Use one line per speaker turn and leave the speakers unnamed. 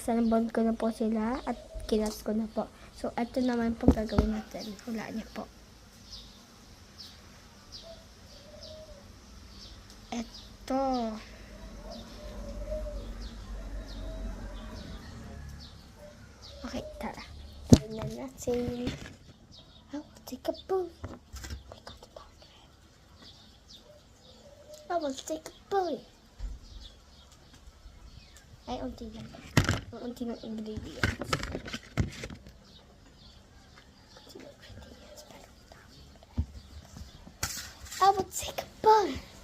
Sinabon ko na po sila at kinas ko na po. So, ito naman po gagawin natin. Hulaan niya po. Ito. Okay, tara. Tignan natin. I will take a bullet. We got the powder. I will take a bullet. Ay, unti lang. Unti ng ingredients. I will take a bullet.